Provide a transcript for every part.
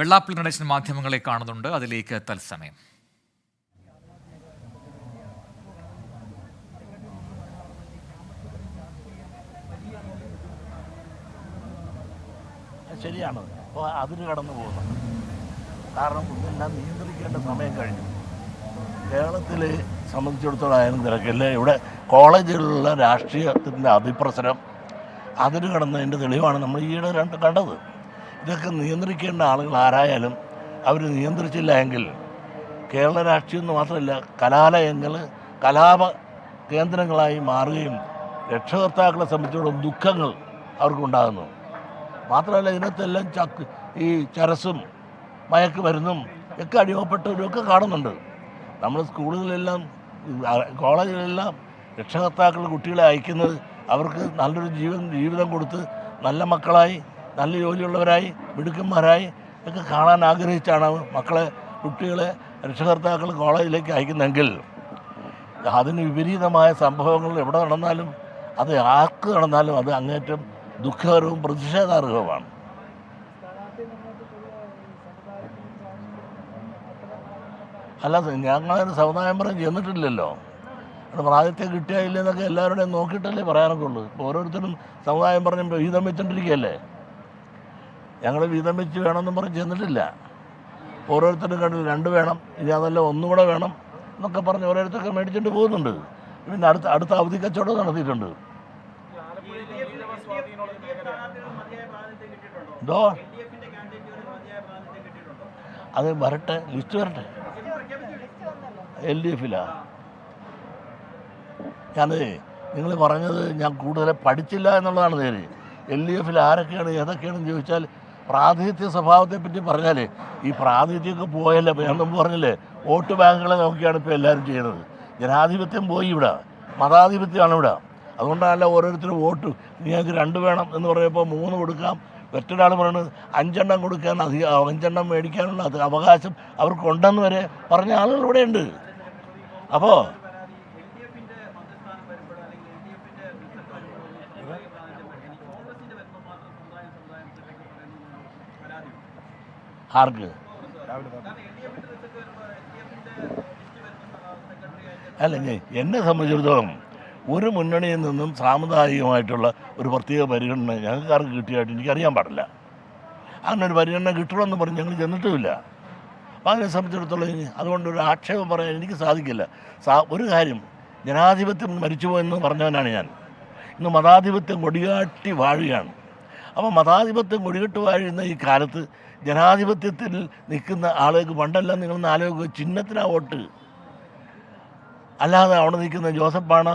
വെള്ളാപ്പള്ളി നടേശൻ മാധ്യമങ്ങളെ കാണുന്നുണ്ട്. അതിലേക്ക് തത്സമയം. ശരിയാണ്. അപ്പോൾ അതിന് കടന്നു പോകുന്നു. കാരണം ഇതെല്ലാം നിയന്ത്രിക്കേണ്ട സമയം കഴിഞ്ഞു. കേരളത്തിൽ സംബന്ധിച്ചിടത്തോളം തിരക്കില്ല. ഇവിടെ കോളേജുകളിലുള്ള രാഷ്ട്രീയത്തിൻ്റെ അതിപ്രസരം അതിന് കടന്നതിൻ്റെ തെളിവാണ് നമ്മൾ ഈയിടെ കണ്ടത്. ഇതൊക്കെ നിയന്ത്രിക്കേണ്ട ആളുകൾ ആരായാലും അവർ നിയന്ത്രിച്ചില്ല എങ്കിൽ കേരള രാഷ്ട്രീയം എന്ന് മാത്രമല്ല കലാലയങ്ങൾ കലാപ കേന്ദ്രങ്ങളായി മാറുകയും രക്ഷകർത്താക്കളെ സംബന്ധിച്ചിടത്തോളം ദുഃഖങ്ങൾ അവർക്കുണ്ടാകുന്നു. മാത്രമല്ല ഇതിനകത്തെല്ലാം ഈ ചരസും മയക്കുമരുന്നും ഒക്കെ അടിമപ്പെട്ടവരൊക്കെ കാണുന്നുണ്ട്. നമ്മൾ സ്കൂളുകളിലെല്ലാം കോളേജുകളിലെല്ലാം രക്ഷകർത്താക്കൾ കുട്ടികളെ അയക്കുന്നത് അവർക്ക് നല്ലൊരു ജീവിതം കൊടുത്ത് നല്ല മക്കളായി നല്ല ജോലിയുള്ളവരായി മിടുക്കന്മാരായി ഒക്കെ കാണാൻ ആഗ്രഹിച്ചാണ് മക്കളെ കുട്ടികളെ രക്ഷകർത്താക്കൾ കോളേജിലേക്ക് അയക്കുന്നതെങ്കിൽ അതിന് വിപരീതമായ സംഭവങ്ങൾ എവിടെ നടന്നാലും അത് ആർക്ക് നടന്നാലും അത് അങ്ങേറ്റം ദുഃഖകരവും പ്രതിഷേധാർഹവുമാണ്. അല്ലാതെ ഞങ്ങളൊരു സമുദായം പറഞ്ഞ് ചെന്നിട്ടില്ലല്ലോ. അത് പ്രായത്തെ കിട്ടിയായില്ലെന്നൊക്കെ എല്ലാവരുടെയും നോക്കിയിട്ടല്ലേ പറയാനൊക്കെ ഉള്ളൂ. ഇപ്പോൾ ഓരോരുത്തരും സമുദായം പറഞ്ഞ് വീതം വെച്ചിട്ടിരിക്കുകയല്ലേ. ഞങ്ങൾ വീതം വെച്ച് വേണമെന്നും പറഞ്ഞ് ചെന്നിട്ടില്ല. ഓരോരുത്തരും കണ്ടില്ല 2 വേണം, ഇനി അതല്ല 1 കൂടെ വേണം എന്നൊക്കെ പറഞ്ഞ് ഓരോരുത്തരൊക്കെ മേടിച്ചിട്ട് പോകുന്നുണ്ട്. പിന്നെ അടുത്ത അവധി കച്ചവടം നടത്തിയിട്ടുണ്ട്. എന്തോ അത് വരട്ടെ, ലിസ്റ്റ് വരട്ടെ. LDFിലാ ഞാനത് നിങ്ങൾ പറഞ്ഞത് ഞാൻ കൂടുതൽ പഠിച്ചില്ല എന്നുള്ളതാണ് നേര്. LDFിൽ ആരൊക്കെയാണ് ഏതൊക്കെയാണെന്ന് ചോദിച്ചാൽ പ്രാതിനിധ്യ സ്വഭാവത്തെപ്പറ്റി പറഞ്ഞാൽ ഈ പ്രാതിനിധ്യമൊക്കെ പോയല്ലേ. ഞാൻ മുമ്പ് പറഞ്ഞില്ലേ, വോട്ട് ബാങ്കുകളെ നോക്കിയാണ് ഇപ്പോൾ എല്ലാവരും ചെയ്യുന്നത്. ജനാധിപത്യം പോയി ഇവിടെ, മതാധിപത്യമാണ് ഇവിടെ. അതുകൊണ്ടല്ല ഓരോരുത്തരും വോട്ട് ഞങ്ങൾക്ക് 2 വേണം എന്ന് പറയുമ്പോൾ 3 കൊടുക്കാം. മറ്റൊരാൾ പറയുന്നത് 5 എണ്ണം കൊടുക്കാൻ 5 എണ്ണം മേടിക്കാനുള്ള അവകാശം അവർക്കുണ്ടെന്ന് വരെ പറഞ്ഞ ആളുകൾ ഇവിടെയുണ്ട്. അപ്പോൾ ആർക്ക് അല്ല, എന്നെ സംബന്ധിച്ചിടത്തോളം ഒരു മുന്നണിയിൽ നിന്നും സാമുദായികമായിട്ടുള്ള ഒരു പ്രത്യേക പരിഗണന ഞങ്ങൾക്കാർക്ക് കിട്ടിയായിട്ട് എനിക്കറിയാൻ പാടില്ല. അങ്ങനെ ഒരു പരിഗണന കിട്ടണമെന്ന് പറഞ്ഞ് ഞങ്ങൾ ചെന്നിട്ടുമില്ല. അപ്പോൾ അതിനെ സംബന്ധിച്ചിടത്തോളം അതുകൊണ്ടൊരു ആക്ഷേപം പറയാൻ എനിക്ക് സാധിക്കില്ല. ഒരു കാര്യം, ജനാധിപത്യം മരിച്ചുപോയെന്ന് പറഞ്ഞവനാണ് ഞാൻ. ഇന്ന് മതാധിപത്യം കൊടികാട്ടി വാഴുകയാണ്. അപ്പോൾ മതാധിപത്യം കൊടികെട്ട് വാഴുന്ന ഈ കാലത്ത് ജനാധിപത്യത്തിൽ നിൽക്കുന്ന ആളുകൾക്ക് പണ്ടെല്ലാം നിങ്ങളൊന്ന് ആലോചിക്കുക, ചിഹ്നത്തിനാ വോട്ട്. അല്ലാതെ അവിടെ നിൽക്കുന്ന ജോസഫാണ്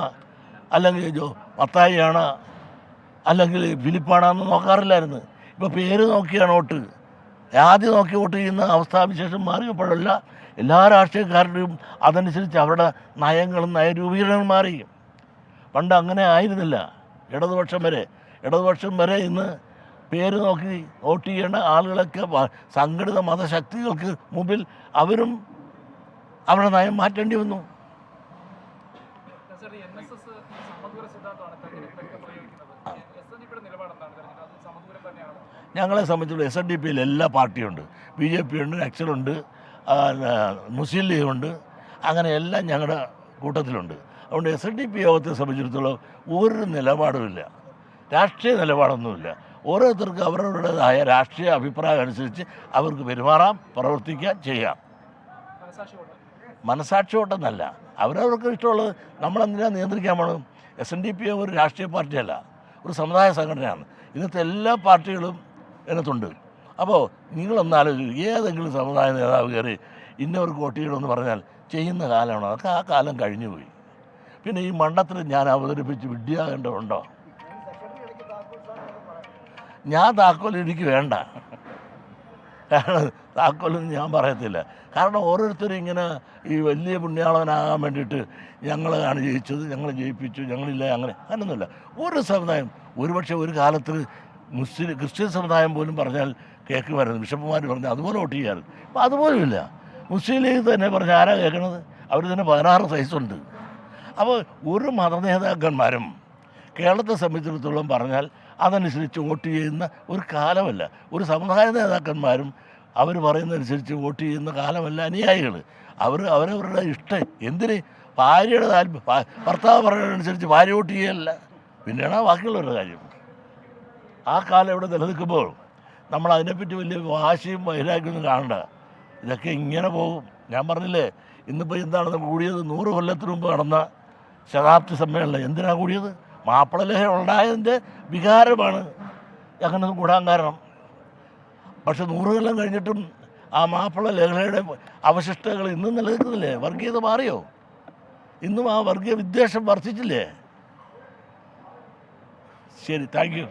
അല്ലെങ്കിൽ മത്തായിയാണ് അല്ലെങ്കിൽ ഫിലിപ്പാണെന്ന് നോക്കാറില്ലായിരുന്നു. ഇപ്പോൾ പേര് നോക്കിയാണ് വോട്ട്. ആദ്യം നോക്കി വോട്ട് ചെയ്യുന്ന അവസ്ഥാവിശേഷം മാറിയപ്പോഴല്ല എല്ലാ രാഷ്ട്രീയക്കാരുടെയും അതനുസരിച്ച് അവരുടെ നയങ്ങളും നയരൂപീകരണങ്ങളും മാറി. പണ്ട് അങ്ങനെ ആയിരുന്നില്ല. ഇടതുപക്ഷം വരെ ഇന്ന് പേര് നോക്കി വോട്ട് ചെയ്യേണ്ട ആളുകളൊക്കെ സംഘടിത മതശക്തികൾക്ക് മുമ്പിൽ അവരും അവരുടെ നയം മാറ്റേണ്ടി വന്നു. ഞങ്ങളെ സംബന്ധിച്ചുള്ള SNDPയിൽ എല്ലാ പാർട്ടിയുണ്ട്. BJP ഉണ്ട്, നക്സലുണ്ട്, മുസ്ലിം ലീഗുണ്ട്, അങ്ങനെ എല്ലാം ഞങ്ങളുടെ കൂട്ടത്തിലുണ്ട്. അതുകൊണ്ട് SNDP യോഗത്തെ സംബന്ധിച്ചിടത്തോളം ഒരു നിലപാടുമില്ല, രാഷ്ട്രീയ നിലപാടൊന്നുമില്ല. ഓരോരുത്തർക്കും അവരവരുടേതായ രാഷ്ട്രീയ അഭിപ്രായം അനുസരിച്ച് അവർക്ക് പെരുമാറാം, പ്രവർത്തിക്കാം, ചെയ്യാം. മനസാക്ഷി വോട്ടെന്നല്ല, അവരവർക്ക് ഇഷ്ടമുള്ളത് നമ്മളെന്തിനാ നിയന്ത്രിക്കാൻ വേണം. SNDP ഒരു രാഷ്ട്രീയ പാർട്ടിയല്ല, ഒരു സമുദായ സംഘടനയാണ്. ഇന്നത്തെ എല്ലാ പാർട്ടികളും ഇതിനകത്തുണ്ട്. അപ്പോൾ നിങ്ങളൊന്നാലോചിക്കും, ഏതെങ്കിലും സമുദായ നേതാവ് കയറി ഇന്നവർക്ക് വോട്ട് ചെയ്യണമെന്ന് പറഞ്ഞാൽ ചെയ്യുന്ന കാലമാണോ? അതൊക്കെ ആ കാലം കഴിഞ്ഞു പോയി. പിന്നെ ഈ മണ്ഡത്തിൽ ഞാൻ അവതരിപ്പിച്ച് വിഡ്ഢിയാകേണ്ടതുണ്ടോ? ഞാൻ താക്കോൽ എനിക്ക് വേണ്ട. കാരണം താക്കോലൊന്നും ഞാൻ പറയത്തില്ല. കാരണം ഓരോരുത്തരും ഇങ്ങനെ ഈ വലിയ പുണ്യാളവനാകാൻ വേണ്ടിയിട്ട് ഞങ്ങളാണ് ജയിച്ചത്, ഞങ്ങൾ ജയിപ്പിച്ചു, ഞങ്ങളില്ല, അങ്ങനെയൊന്നുമില്ല. ഒരു സമുദായം ഒരുപക്ഷെ ഒരു കാലത്ത് ക്രിസ്ത്യൻ സമുദായം പോലും പറഞ്ഞാൽ കേൾക്കുമായിരുന്നു. ബിഷപ്പുമാർ പറഞ്ഞാൽ അതുപോലെ വോട്ട് ചെയ്യാറ്. അപ്പോൾ അതുപോലുമില്ല. മുസ്ലിം ലീഗ് തന്നെ പറഞ്ഞാൽ ആരാ കേൾക്കണത്? അവർ തന്നെ 16 സൈസുണ്ട്. അപ്പോൾ ഒരു മതനേതാക്കന്മാരും കേരളത്തെ സംബന്ധിച്ചിടത്തോളം പറഞ്ഞാൽ അതനുസരിച്ച് വോട്ട് ചെയ്യുന്ന ഒരു കാലമല്ല. ഒരു സമുദായ നേതാക്കന്മാരും അവർ പറയുന്നതനുസരിച്ച് വോട്ട് ചെയ്യുന്ന കാലമല്ല അനുയായികൾ. അവരവരുടെ ഇഷ്ടം എന്തിന് ഭാര്യയുടെ ഭർത്താവ് പറയുന്നതനുസരിച്ച് ഭാര്യ വോട്ട് ചെയ്യല്ല, പിന്നെയാണ് ബാക്കിയുള്ളവരുടെ കാര്യം. ആ കാലം ഇവിടെ നിലനിൽക്കുമ്പോൾ നമ്മൾ അതിനെപ്പറ്റി വലിയ വാശിയും വൈരാഗ്യമൊന്നും കാണണ്ട. ഇതൊക്കെ ഇങ്ങനെ പോകും. ഞാൻ പറഞ്ഞില്ലേ, ഇന്നിപ്പോൾ എന്താണ് കൂടിയത്? 100 കൊല്ലത്തിന് മുമ്പ് നടന്ന ശതാബ്ദി സമ്മേളനം എന്തിനാണ് കൂടിയത്? മാപ്പിളലഹരി ഉണ്ടായതിൻ്റെ വികാരമാണ് അങ്ങനെ കൂടാൻ കാരണം. പക്ഷെ 100 കൊല്ലം കഴിഞ്ഞിട്ടും ആ മാപ്പിള ലഹളയുടെ അവശിഷ്ടങ്ങൾ ഇന്നും നിലനിൽക്കുന്നില്ലേ? വർഗീയത മാറിയോ? ഇന്നും ആ വർഗീയ വിദ്വേഷം വർദ്ധിച്ചില്ലേ? ശരി, താങ്ക് യു.